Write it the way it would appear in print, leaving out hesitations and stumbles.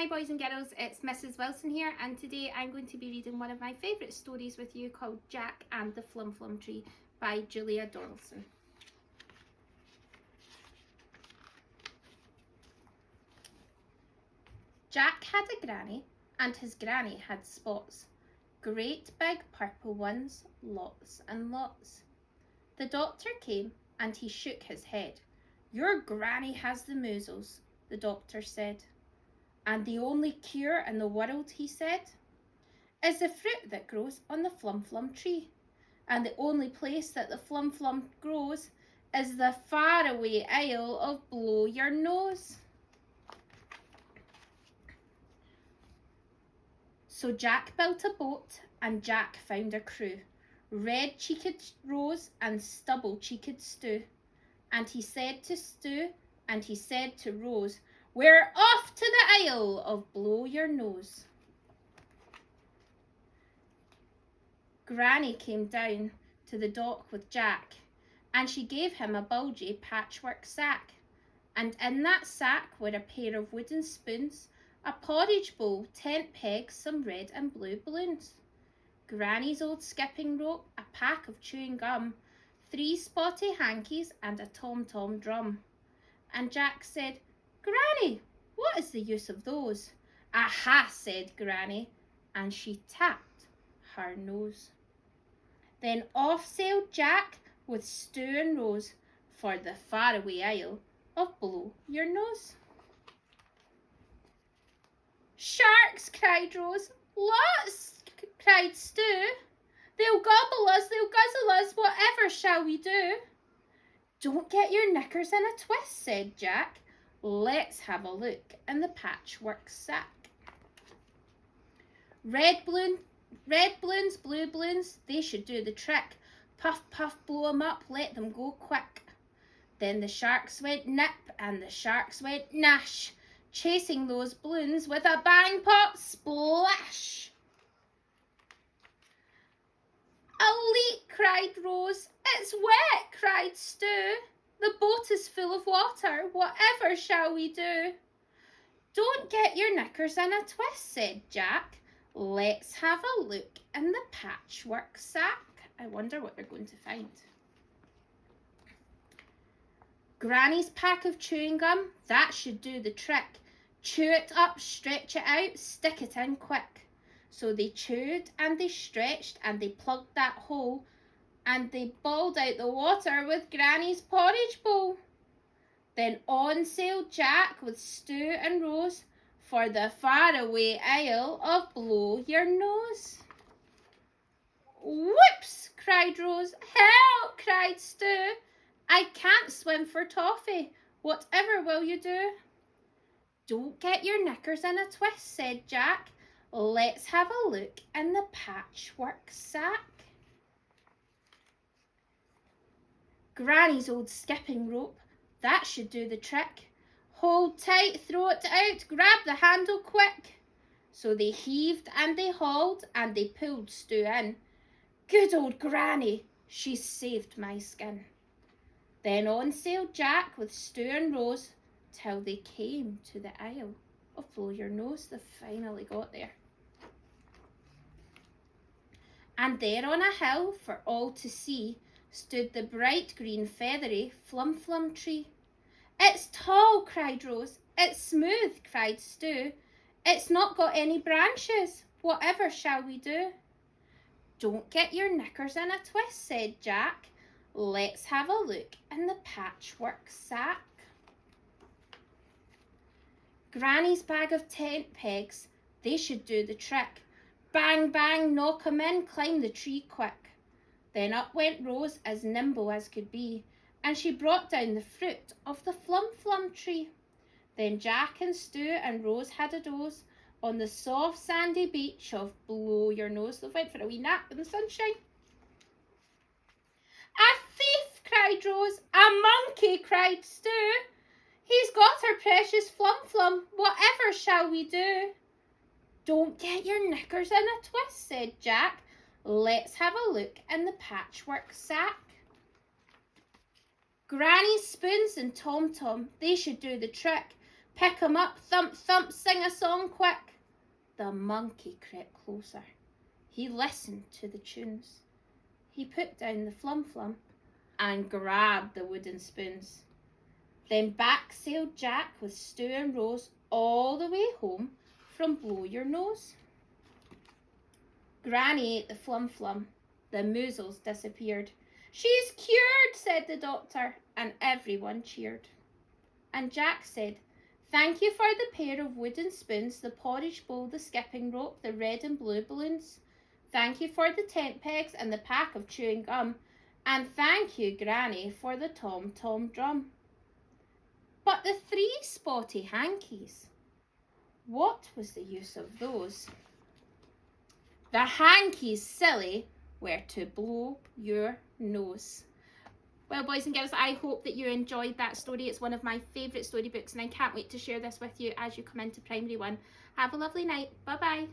boys and girls, it's Mrs. Wilson here, and today I'm going to be reading one of my favourite stories with you called Jack and the Flum Flum Tree by Julia Dorlson. Jack had a granny, and his granny had spots. Great big purple ones, lots and lots. The doctor came and he shook his head. "Your granny has the measles," the doctor said. "And the only cure in the world," he said, "is the fruit that grows on the Flum Flum tree. And the only place that the Flum Flum grows is the faraway isle of Blow Your Nose." So Jack built a boat and Jack found a crew, red-cheeked Rose and stubble-cheeked Stew. And he said to Stew and he said to Rose, "We're off to the isle of Blow Your Nose." Granny came down to the dock with Jack, and she gave him a bulgy patchwork sack. And in that sack were a pair of wooden spoons, a porridge bowl, tent pegs, some red and blue balloons, Granny's old skipping rope, a pack of chewing gum, 3 spotty hankies and a tom-tom drum. And Jack said, "Granny, what is the use of those?" "Aha," said Granny, and she tapped her nose. Then off sailed Jack with Stew and Rose for the faraway isle of Blow Your Nose. "Sharks!" cried Rose. "Lots!" cried Stew. "They'll gobble us, they'll guzzle us, whatever shall we do?" "Don't get your knickers in a twist," said Jack. "Let's have a look in the patchwork sack." Red balloons, blue balloons, they should do the trick. Puff, puff, blow 'em up, let them go quick. Then the sharks went nip and the sharks went nash, chasing those balloons with a bang, pop, splash. "A leak!" cried Rose. "It's wet!" cried Stew. "The boat is full of water, whatever shall we do?" "Don't get your knickers in a twist," said Jack. "Let's have a look in the patchwork sack." I wonder what they're going to find. Granny's pack of chewing gum, that should do the trick. Chew it up, stretch it out, stick it in quick. So they chewed and they stretched and they plugged that hole and they bawled out the water with Granny's porridge bowl. Then on sailed Jack with Stew and Rose for the faraway isle of Blow Your Nose. "Whoops!" cried Rose. "Help!" cried Stew. "I can't swim for toffee. Whatever will you do?" "Don't get your knickers in a twist," said Jack. "Let's have a look in the patchwork sack." Granny's old skipping rope, that should do the trick. Hold tight, throw it out, grab the handle quick. So they heaved and they hauled and they pulled Stew in. Good old Granny, she's saved my skin. Then on sailed Jack with Stew and Rose till they came to the isle of Blow Your Nose. They finally got there. And there on a hill for all to see stood the bright green feathery Flum Flum tree. "It's tall," cried Rose. "It's smooth," cried Stew. "It's not got any branches. Whatever shall we do?" "Don't get your knickers in a twist," said Jack. "Let's have a look in the patchwork sack." Granny's bag of tent pegs, they should do the trick. Bang, bang, knock 'em in, climb the tree quick. Then up went Rose as nimble as could be, and she brought down the fruit of the Flum Flum tree. Then Jack and Stew and Rose had a doze on the soft sandy beach of Blow Your Nose. They went for a wee nap in the sunshine. "A thief!" cried Rose. "A monkey!" cried Stew. "He's got our precious Flum Flum. Whatever shall we do?" "Don't get your knickers in a twist," said Jack. "Let's have a look in the patchwork sack." Granny's spoons and tom-tom, they should do the trick. Pick 'em up, thump, thump, sing a song quick. The monkey crept closer. He listened to the tunes. He put down the flum-flum and grabbed the wooden spoons. Then back sailed Jack with Stu and Rose all the way home from Blow Your Nose. Granny ate the flum-flum. The measles disappeared. "She's cured," said the doctor, and everyone cheered. And Jack said, "Thank you for the pair of wooden spoons, the porridge bowl, the skipping rope, the red and blue balloons. Thank you for the tent pegs and the pack of chewing gum. And thank you, Granny, for the tom-tom drum." But the 3 spotty hankies, what was the use of those? The hankies, silly, were to blow your nose. Well, boys and girls, I hope that you enjoyed that story. It's one of my favourite storybooks, and I can't wait to share this with you as you come into Primary 1. Have a lovely night. Bye-bye.